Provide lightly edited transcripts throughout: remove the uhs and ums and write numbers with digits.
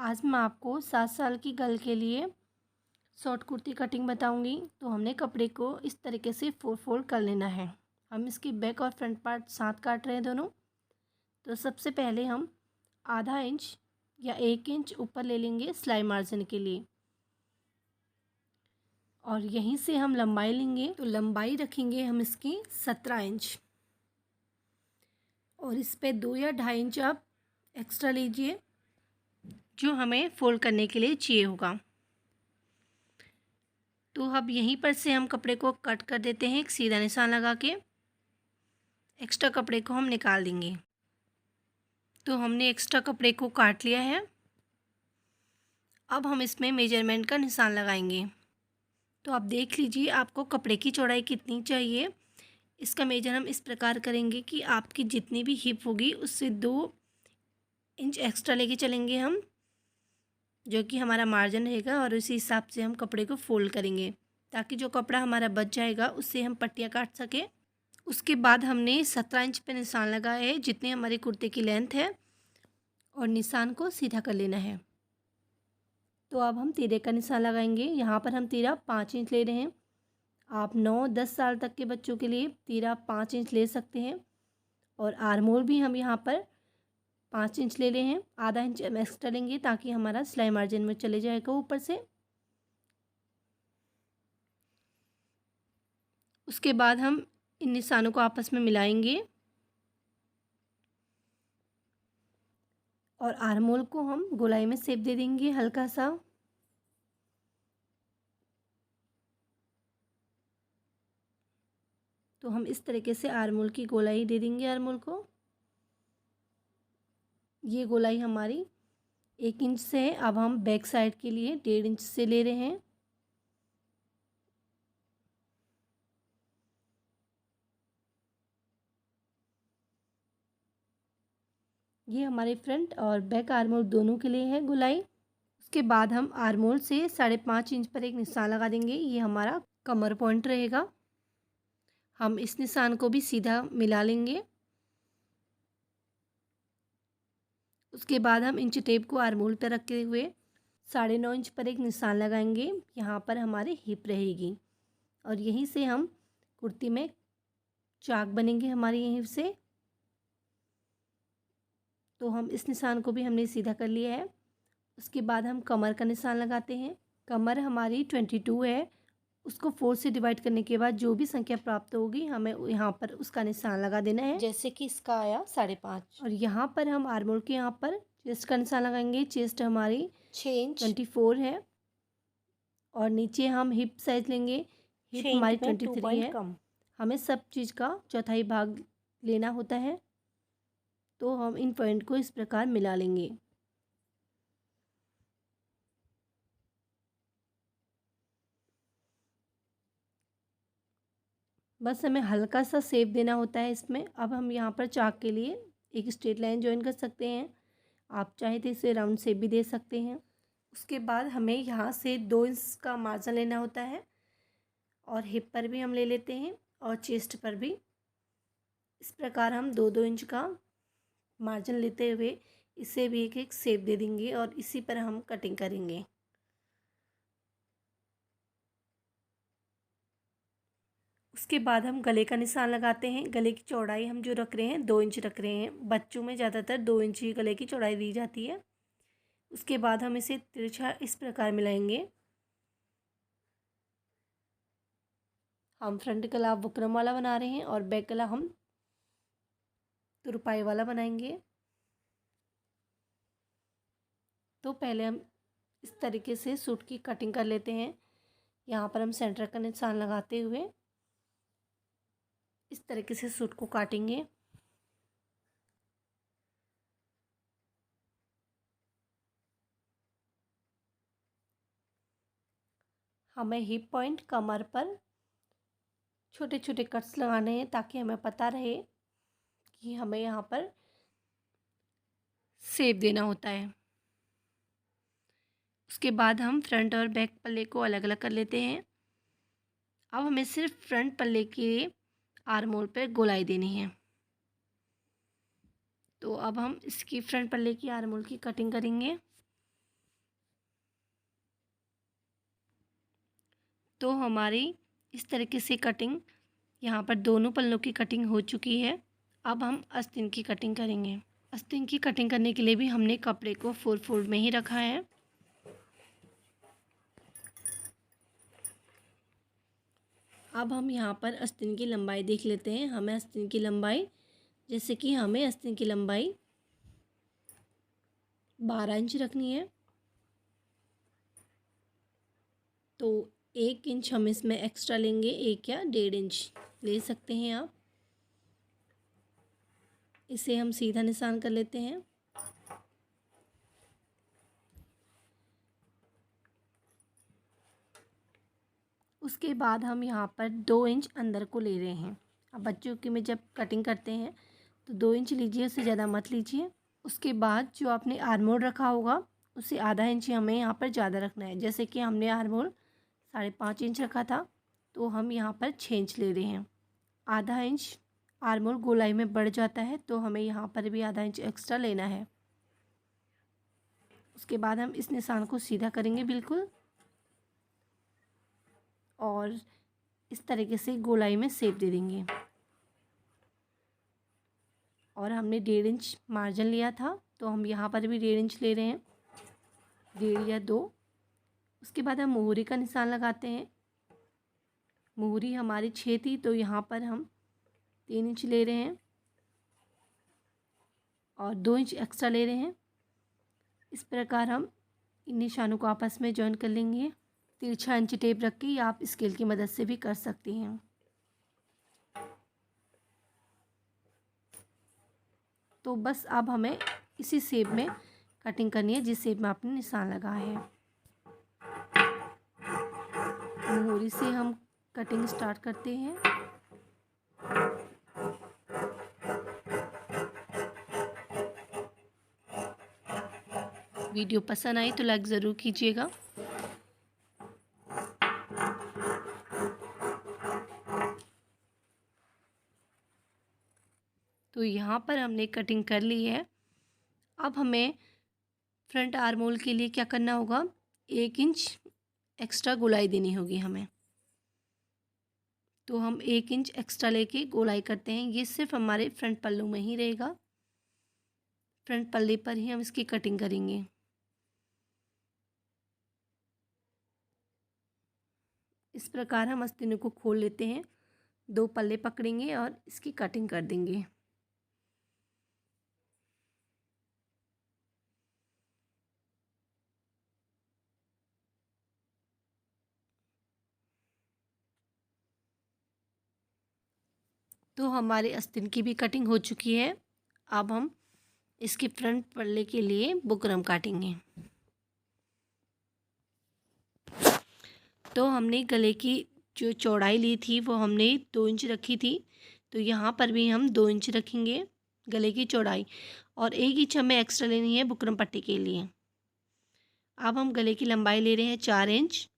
आज मैं आपको 7 साल की गर्ल के लिए शॉर्ट कुर्ती कटिंग बताऊंगी। तो हमने कपड़े को इस तरीके से फोल्ड कर लेना है। हम इसकी बैक और फ्रंट पार्ट साथ काट रहे हैं दोनों। तो सबसे पहले हम आधा इंच या 1 इंच ऊपर ले लेंगे सिलाई मार्जिन के लिए, और यहीं से हम लंबाई लेंगे। तो लंबाई रखेंगे हम इसकी 17 इंच, और इस पर 2 या 2.5 इंच आप एक्स्ट्रा लीजिए जो हमें फोल्ड करने के लिए चाहिए होगा। तो अब यहीं पर से हम कपड़े को कट कर देते हैं एक सीधा निशान लगा के। एक्स्ट्रा कपड़े को हम निकाल देंगे। तो हमने एक्स्ट्रा कपड़े को काट लिया है। अब हम इसमें मेजरमेंट का निशान लगाएंगे। तो आप देख लीजिए आपको कपड़े की चौड़ाई कितनी चाहिए। इसका मेजर हम इस प्रकार करेंगे कि आपकी जितनी भी हिप होगी उससे 2 इंच एक्स्ट्रा लेके चलेंगे हम, जो कि हमारा मार्जिन रहेगा, और उसी हिसाब से हम कपड़े को फोल्ड करेंगे ताकि जो कपड़ा हमारा बच जाएगा उससे हम पट्टियाँ काट सकें। उसके बाद हमने 17 इंच पे निशान लगाया है जितनी हमारी कुर्ते की लेंथ है, और निशान को सीधा कर लेना है। तो अब हम तीरे का निशान लगाएंगे। यहाँ पर हम तीरा 5 इंच ले रहे हैं। आप 9-10 साल तक के बच्चों के लिए तीरा 5 इंच ले सकते हैं। और आर्मोल भी हम यहाँ पर 5 इंच ले रहे हैं। आधा इंच हम एक्स्ट्रा लेंगे ताकि हमारा सिलाई मार्जिन में चले जाएगा ऊपर से। उसके बाद हम इन निशानों को आपस में मिलाएंगे, और आर्मोल को हम गोलाई में शेप दे देंगे हल्का सा। तो हम इस तरीके से आर्मोल की गोलाई दे देंगे आर्मोल को। ये गोलाई हमारी 1 इंच से है। अब हम बैक साइड के लिए 1.5 इंच से ले रहे हैं। ये हमारे फ्रंट और बैक आर्मोल दोनों के लिए है गोलाई। उसके बाद हम आर्मोल से 5.5 इंच पर एक निशान लगा देंगे। ये हमारा कमर पॉइंट रहेगा। हम इस निशान को भी सीधा मिला लेंगे। उसके बाद हम इंच टेप को आर्मोल पर रखे हुए 9.5 इंच पर एक निशान लगाएंगे। यहाँ पर हमारी हिप रहेगी, और यहीं से हम कुर्ती में चाक बनेंगे हमारी यहीं से। तो हम इस निशान को भी हमने सीधा कर लिया है। उसके बाद हम कमर का निशान लगाते हैं। कमर हमारी 22 है। उसको 4 से डिवाइड करने के बाद जो भी संख्या प्राप्त होगी हमें यहाँ पर उसका निशान लगा देना है, जैसे कि इसका आया 5.5। और यहाँ पर हम आर्मोल के यहाँ पर चेस्ट का निशान लगाएंगे। चेस्ट हमारी 6 इंच 24 है, और नीचे हम हिप साइज लेंगे। हिप हमारी 23 है। हमें सब चीज़ का चौथाई भाग लेना होता है। तो हम इन पॉइंट को इस प्रकार मिला लेंगे। बस हमें हल्का सा शेप देना होता है इसमें। अब हम यहाँ पर चाक के लिए एक स्ट्रेट लाइन ज्वाइन कर सकते हैं। आप चाहे तो इसे राउंड शेप भी दे सकते हैं। उसके बाद हमें यहाँ से 2 इंच का मार्जिन लेना होता है, और हिप पर भी हम ले लेते हैं, और चेस्ट पर भी। इस प्रकार हम 2-2 इंच का मार्जिन लेते हुए इसे भी एक एक शेप दे देंगे, और इसी पर हम कटिंग करेंगे। उसके बाद हम गले का निशान लगाते हैं। गले की चौड़ाई हम जो रख रहे हैं 2 इंच रख रहे हैं। बच्चों में ज़्यादातर 2 इंच ही गले की चौड़ाई दी जाती है। उसके बाद हम इसे तिरछा इस प्रकार मिलाएंगे। हम फ्रंट गला बुकरम वाला बना रहे हैं, और बैक गला हम तुरपाई वाला बनाएंगे। तो पहले हम इस तरीके से सूट की कटिंग कर लेते हैं। यहाँ पर हम सेंटर का निशान लगाते हुए इस तरीके से सूट को काटेंगे। हमें हिप पॉइंट कमर पर छोटे छोटे कट्स लगाने हैं ताकि हमें पता रहे कि हमें यहाँ पर शेप देना होता है। उसके बाद हम फ्रंट और बैक पल्ले को अलग अलग कर लेते हैं। अब हमें सिर्फ फ्रंट पल्ले के आर्मोल पर गोलाई देनी है। तो अब हम इसकी फ्रंट पल्ले की आर्मोल की कटिंग करेंगे। तो हमारी इस तरीके से कटिंग, यहाँ पर दोनों पल्लों की कटिंग हो चुकी है। अब हम आस्तीन की कटिंग करेंगे। आस्तीन की कटिंग करने के लिए भी हमने कपड़े को 4 फोल्ड में ही रखा है। अब हम यहाँ पर आस्तीन की लंबाई देख लेते हैं। हमें आस्तीन की लंबाई, जैसे कि हमें आस्तीन की लंबाई 12 इंच रखनी है, तो 1 इंच हम इसमें एक्स्ट्रा लेंगे। 1 या 1.5 इंच ले सकते हैं आप। इसे हम सीधा निशान कर लेते हैं। उसके बाद हम यहाँ पर 2 इंच अंदर को ले रहे हैं। अब बच्चों की में जब कटिंग करते हैं तो 2 इंच लीजिए, उससे ज़्यादा मत लीजिए। उसके बाद जो आपने आर्मोल रखा होगा उससे आधा इंच हमें यहाँ पर ज़्यादा रखना है। जैसे कि हमने आर्मोल 5.5 इंच रखा था, तो हम यहाँ पर 6 इंच ले रहे हैं। आधा इंच आर्मोल गोलाई में बढ़ जाता है, तो हमें यहाँ पर भी आधा इंच एक्स्ट्रा लेना है। उसके बाद हम इस निशान को सीधा करेंगे बिल्कुल, और इस तरीके से गोलाई में शेप दे देंगे। और हमने 1.5 इंच मार्जिन लिया था, तो हम यहाँ पर भी 1.5 इंच ले रहे हैं, 1.5 या 2। उसके बाद हम मोहरी का निशान लगाते हैं। मोहरी हमारी 6 थी, तो यहाँ पर हम 3 इंच ले रहे हैं और 2 इंच एक्स्ट्रा ले रहे हैं। इस प्रकार हम इन निशानों को आपस में जॉइन कर लेंगे। तिरछा इंची टेप रख के या आप स्केल की मदद से भी कर सकती हैं। तो बस अब हमें इसी शेप में कटिंग करनी है जिस शेप में आपने निशान लगाया है। मोहरी से हम कटिंग स्टार्ट करते हैं। वीडियो पसंद आई तो लाइक ज़रूर कीजिएगा। तो यहाँ पर हमने कटिंग कर ली है। अब हमें फ्रंट आर्मोल के लिए क्या करना होगा, 1 इंच एक्स्ट्रा गोलाई देनी होगी हमें। तो हम 1 इंच एक्स्ट्रा लेके गोलाई करते हैं। ये सिर्फ हमारे फ्रंट पल्लू में ही रहेगा, फ्रंट पल्ले पर ही हम इसकी कटिंग करेंगे। इस प्रकार हम आस्तीनों को खोल लेते हैं, 2 पल्ले पकड़ेंगे और इसकी कटिंग कर देंगे। तो हमारे आस्तीन की भी कटिंग हो चुकी है। अब हम इसके फ्रंट पल्ले के लिए बुकरम काटेंगे। तो हमने गले की जो चौड़ाई ली थी वो हमने 2 इंच रखी थी, तो यहाँ पर भी हम 2 इंच रखेंगे गले की चौड़ाई, और 1 इंच हमें एक्स्ट्रा लेनी है बुकरम पट्टी के लिए। अब हम गले की लंबाई ले रहे हैं 4 इंच।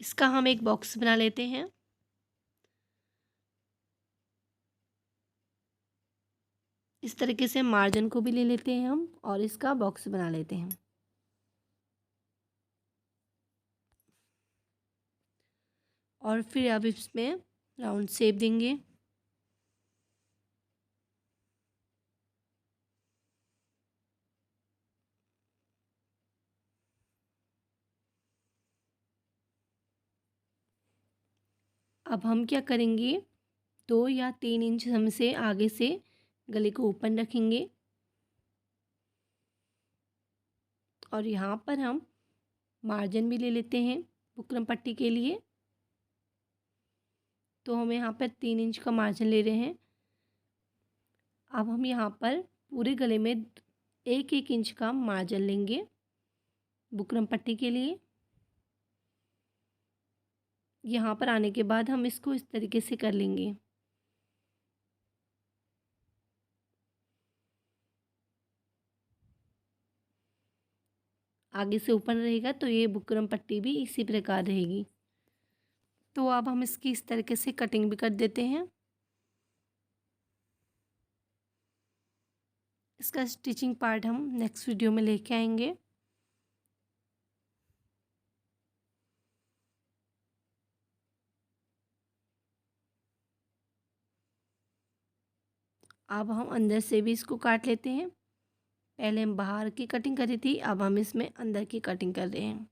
इसका हम एक बॉक्स बना लेते हैं। इस तरीके से मार्जिन को भी ले लेते हैं हम और इसका बॉक्स बना लेते हैं। और फिर अब इसमें राउंड शेप देंगे। अब हम क्या करेंगे, 2 या 3 इंच हमसे आगे से गले को ओपन रखेंगे और यहाँ पर हम मार्जिन भी ले लेते हैं बुकरम पट्टी के लिए। तो हम यहाँ पर 3 इंच का मार्जिन ले रहे हैं। अब हम यहाँ पर पूरे गले में 1-1 इंच का मार्जिन लेंगे बुकरम पट्टी के लिए। यहाँ पर आने के बाद हम इसको इस तरीके से कर लेंगे। आगे से ओपन रहेगा तो ये बुकरम पट्टी भी इसी प्रकार रहेगी। तो अब हम इसकी इस तरीके से कटिंग भी कर देते हैं। इसका स्टिचिंग पार्ट हम नेक्स्ट वीडियो में लेके आएंगे। अब हम अंदर से भी इसको काट लेते हैं। पहले हम बाहर की कटिंग करी थी, अब हम इसमें अंदर की कटिंग कर रहे हैं।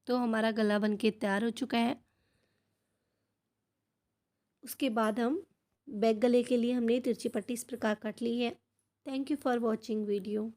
तो हमारा गला बन के तैयार हो चुका है। उसके बाद हम बैक गले के लिए हमने तिरछी पट्टी इस प्रकार काट ली है। Thank you for watching video.